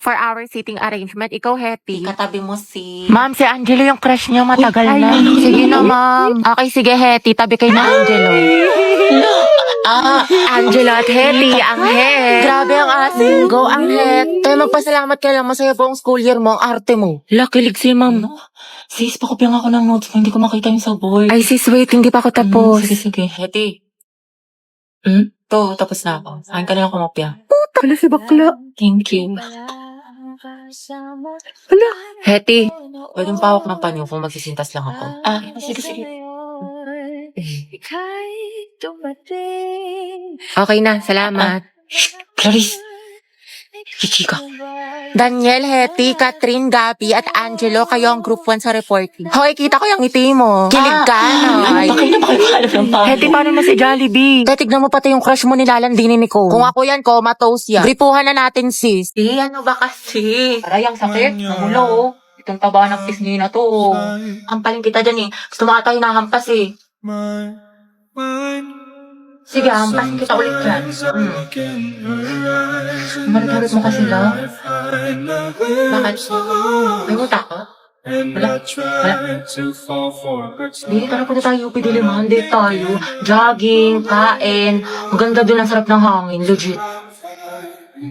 for our seating arrangement. Ikaw, Hetty. Katabi mo si... Ma'am, si Angelo yung crush niya matagal na. Sige na, ma'am. Okay, sige, Hetty. Tabi kayo na, Angelo. Angelo at Hetty, ang het. Grabe ang asin. Go, ang het. Tayo magpasalamat ka lang. Masaya po ang school year mo, ang arte mo. Lakilig si ma'am. Sis, pakopya nga ako ng notes mo. Hindi ko makita yung sa board. Ay, sis, wait. Hindi pa ako tapos. Sige. Hetty. To, tapos na ako. Saan ka na lang kumopya? Wala si bakla. Thank you. Wala. Hetty. Pwedeng pawak ng panyo kung magsisintas lang ako. Sige. Okay na, salamat. Clarice. Chichika. Daniel, Hetty, Catherine, Gabi, at Angelo, kayo ang group 1 sa reporting. Hoy, kita ko yung ngiti mo. Kilig ka, no? Bakit na makakahalap ng panyo? Hetty, paano na si Jollibee? Tignan mo pati yung crush mo nilalandinin ni Cole. Kung ako yan, comatose yan. Gripuhan na natin, sis. Ano ba kasi? Aray, ang sakit. Namulo, oh. Itong taba ng pisngi na to, oh. Ampaling kita dyan, eh. Gusto mo ata hinahampas, eh. Sige, hampasin kita ulit dyan. Marit-harit mo kasi lang. Bakit? May muta ka? Wala. Hindi, tara punta tayo, pidiliman. Hindi tayo. Jogging, kain. Maganda dun, ang sarap ng hangin. Legit.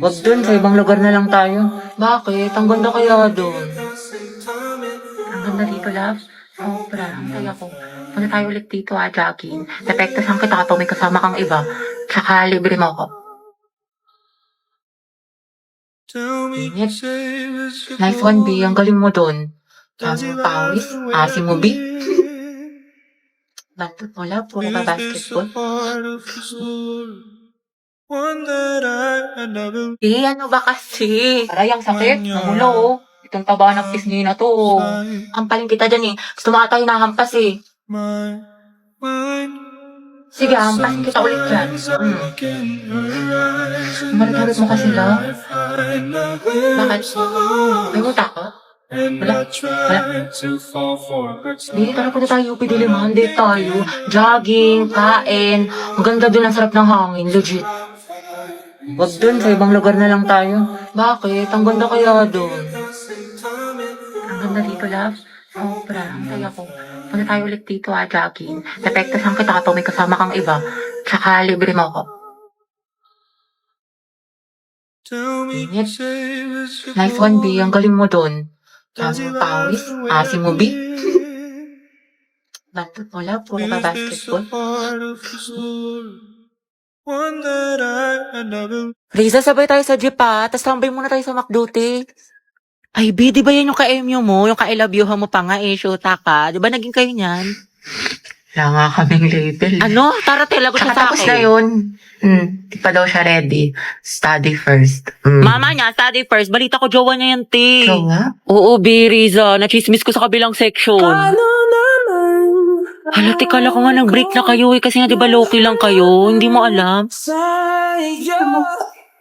Wag dun, sa ibang lugar na lang tayo. Bakit? Ang ganda kaya dun. Ang ganda dito, love. Sobra, ang saya ko. Punta tayo ulit dito, jogging. Depektasan kita kapag may kasama kang iba. Tsaka libre mo ako. Init. Nice one, B. Ang galing mo dun. Pawis. Asim mo, B. Bantot mo lang. Puro ka basketball. Ano ba kasi? Aray, ang sakit. Namulo, oh. Itong taba ng pisngi na to, oh. Ampaling kita dyan, eh. Gusto mo ata hinahampas, eh. Sige, hampasin kita ulit dyan. Marit-harit mo kasi lang. Bakit? May muta ka? Wala. Hindi, tara punta tayo, pidiliman. Hindi tayo. Jogging, kain. Maganda dun, ang sarap ng hangin. Legit. Wag dun, sa ibang lugar na lang tayo. Bakit? Ang ganda kaya dun. Ang ganda dito, love. Sobra, ang saya ko. Punta tayo ulit dito, jogging. Depektasan kita kapag may kasama kang iba. Tsaka libre mo ako. Init. Nice one, B. Ang galing mo dun. Pawis. Asim mo, B. Bantot mo lang. Puro ka basketball. Riza, sabay tayo sa jeep, ha? Tapos tambay muna tayo sa McDuty. Ay, B, di ba yan yung ka-MU mo? Yung ka-I love you mo pa nga, eh, shoota ka. Di ba naging kayo niyan? Wala nga kaming label. Ano? Tara, lagot siya sa Tapos akin. na yun. Di pa daw siya ready. Study first. Mama niya, study first. Balita ko, jowa niya yan, te. Jowa? Oo, B, Riza. Nachismis ko sa kabilang section. Hala, kala ko nga nag-break na kayo, eh. Kasi nga, di ba, low-key lang kayo? Hindi mo alam.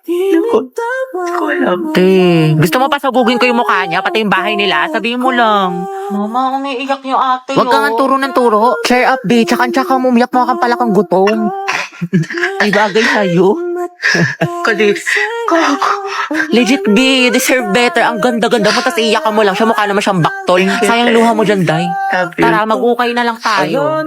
Ko alam. Te, gusto mo pa sabugin ko yung mukha niya, pati yung bahay nila? Sabihin mo lang. Mama, umiiyak yung ate. Huwag kang turo ng turo. Cheer up, B. Tsaka mumiyak mo kang pala kang gutom. Ay, bagay sa'yo. Kalis. Legit, B. You deserve better. Ang ganda-ganda mo, tas iiyak ka mo lang. Siya mukha naman siyang baktol. Sayang luha mo dyan, Day. Tara, mag-ukay na lang tayo.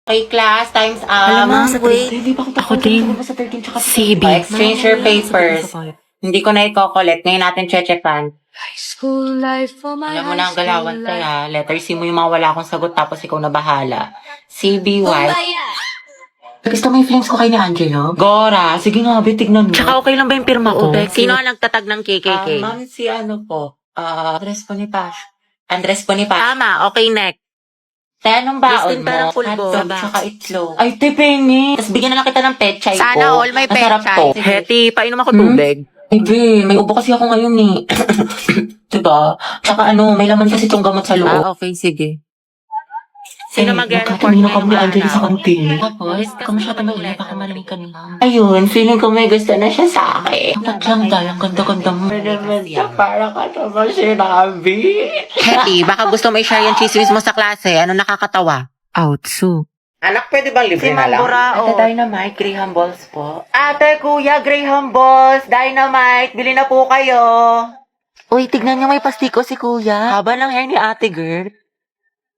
Okay, class. Time's up. Alam mo, sa wait. 13. Hindi pa kita Ako din. Sa 13 tsaka sa CB. Exchange your papers. Hindi ko na i-collect. Ngayon natin check-checkan. Alam mo na ang galawan kaya. Letter C mo yung mga wala akong sagot tapos ikaw na bahala. CBY. Gusto mo yung feelings ko kay ni Angelo? Gora. Sige nga, be, tignan mo. Tsaka okay lang ba yung pirma ko? Oo, Sino ang nagtatag ng KKK? Ma'am, si ano po? Andres Bonifacio. Andres Bonifacio. Tama, okay, next. Te, anong baon Listing parang mo? pulbo. Hotdog, tsaka itlog. Ay, te, pengi. Tapos bigyan na lang kita ng pechay ko. Sana all may Masarap to. pechay. Hetty, painom ako tubig. Ay, be, may ubo kasi ako ngayon eh. Diba? Tsaka may laman kasi itong gamot sa loob. Okay, sige. Sino mag-report Nagkatanino ngayong kami Angelo sa araw? kantin. Tapos, kamusta na ulit? Baka malamig kanina. Ayun, feeling ko may gusto na siya sa akin. Ba't lang tayo? Ang ganda-ganda mo. Para ka naman sinabi. Hetty, baka gusto mo i-share yung chismis mo sa klase. Ano nakakatawa? Outsu. Anak, pwede bang libre na lang? Ate Dynamite, Graham Balls po. Ate, kuya, Graham Balls, Dynamite, bili na po kayo. Uy, tignan niyo may pastiko si kuya. Haba ng hair ni ate girl.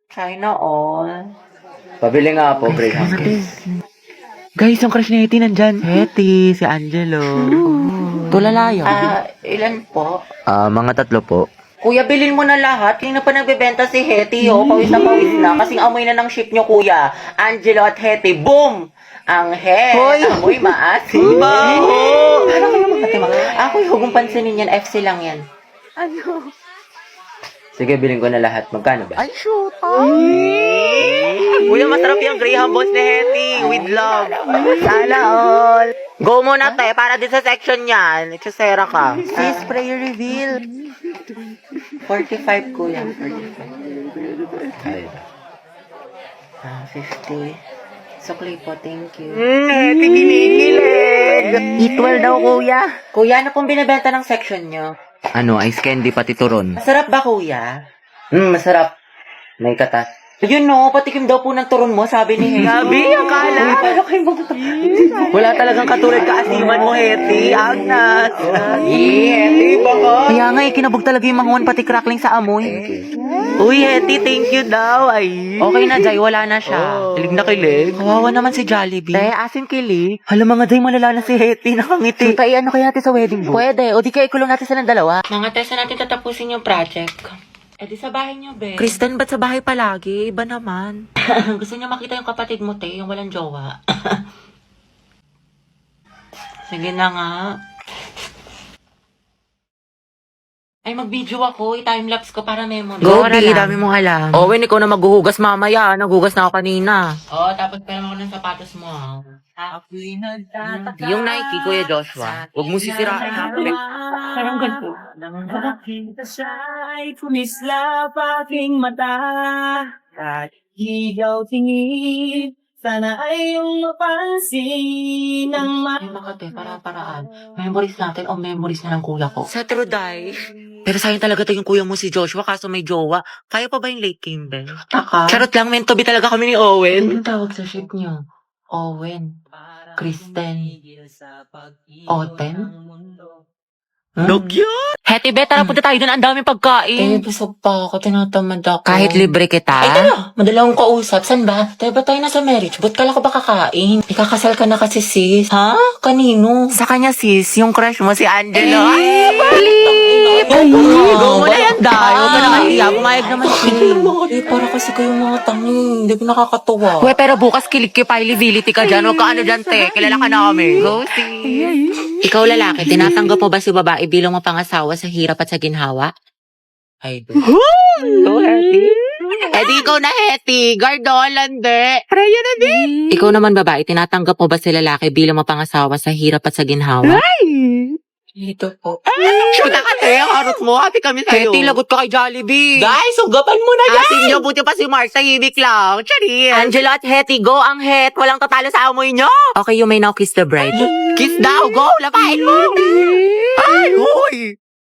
China all. Pabili nga po, Graham Balls. Guys, yung crush ni Hetty nandyan. Hetty, si Angelo. Tulala yun. Ilan po? Mga 3 po. Kuya, bilhin mo na lahat. Hindi na pa nagbebenta si Hetty, oh. Pawis na. Kasing amoy na ng ship nyo, kuya. Angelo at Hetty, boom! Ang head, amoy maasim. Baho! Ano kayo magkatima? Ako, hugong pansinin yan. FC lang yan. Sige, bilhin ko na lahat. Magkano ba? Ay, shoot. Kuya, masarap yung Graham Balls ni Hetty. With love. Sana all. Go muna, te. Para din sa section yan. Nagsasera ka. Sis, prayer reveal. 45, kuya. 45. Ay. 50. Sukli po, thank you. Hetty, kinikilig. Equal daw, kuya. Kuya, ano pong binibenta ng section nyo? Ano, ice candy pati turon. Masarap ba, kuya? Masarap. May katas. Yun no, patikim daw po ng turon mo, sabi ni Hetty. Gabi, akala. Uy, paano kayo Wala talagang katulad kaasiman mo, Hetty. Agnes. Hetty, baka. Kaya nga, kinabog talaga yung manguan pati crackling sa amoy. Uy, Hetty, thank you daw. Ay. Okay na, Jai. Wala na siya. Kilig na kilig. Kawawa naman si Jollibee. Te, asin kilig. Hala mga Jai, malala na si Hetty. Nakangiti. Tay, ano kaya natin sa wedding booth? Pwede. O di kaya ikulong natin silang dalawa. Mga tesa natin tatapusin yung project. Eh di sa bahay niyo, be. Kristen, ba't sa bahay palagi? Iba naman. Gusto niya makita yung kapatid mo, te, yung walang jowa. Sige na nga. Ay, mag-video ako. I-timelapse ko para memory. Go, Ora Di, lang. dami mong alam. Owen, ikaw na maghuhugas mamaya. Naghugas na ako kanina. Oo, tapos pera mo ng sapatos mo, ah. Yung Nike, Kuya Joshua. Huwag mo sisirain. Parang ganito. Nakita siya'y kumislap aking mata at higaw tingin. Sana ay iyong mapansin ang Ay, makate, para-paraan. Memories natin o memories na ng kuya ko. Sa Truday. Pero sayang talaga to yung kuya mo si Joshua kaso may jowa. Kaya pa ba yung late Kimber? Taka. Charot lang, meant to be talaga kami ni Owen. Anong tawag sa ship niyo? Owen. Kristen. Oten? No cute! Hetty, bet, tara punta tayo doon. Ang daming Eh, pagkain. busog pa ako. Tinatamad ako. Kahit libre kita. Ay, tara. Madala akong kausap. San ba? Tayo ba tayo nasa marriage? Ba't kala ko ba kakain? Ikakasal ka na kasi, sis. Ha? Kanino? Sa kanya sis, yung crush mo si Angelo. Eh, Ay, Ay, go mo na yan, Day. Huwag ka na kahiya. Bumayag naman siya. Eh, para kasi kayong mga tangi. Hindi ko nakakatuwa. Uwe, pero bukas kilig-kipability ka dyan. Huwag ka ano dyan, te. Kilala ka namin. Go, sis. Ikaw lalaki, tinatanggap mo ba si babae bilang mapangasawa sa hirap at sa ginhawa? Ay, Go, Hetty. Eh di ikaw na, Hetty. Gardolande. Freya na din. Ikaw naman, babae, tinatanggap mo ba si lalaki bilang mapangasawa sa hirap at sa ginhawa? dito po. Shoot ka, te. Ang harot mo. Happy kami sa'yo. Hetty, lagot ka kay Jollibee. Guys, sugapan mo na yan! Asin niyo, buti pa si Mark sa hibik lang. Charis. Angelo at Hetty, go ang het. Walang tatalo sa amoy nyo. Okay, you may now kiss the bride. Kiss daw, go. Lapain mo. Ay, huy.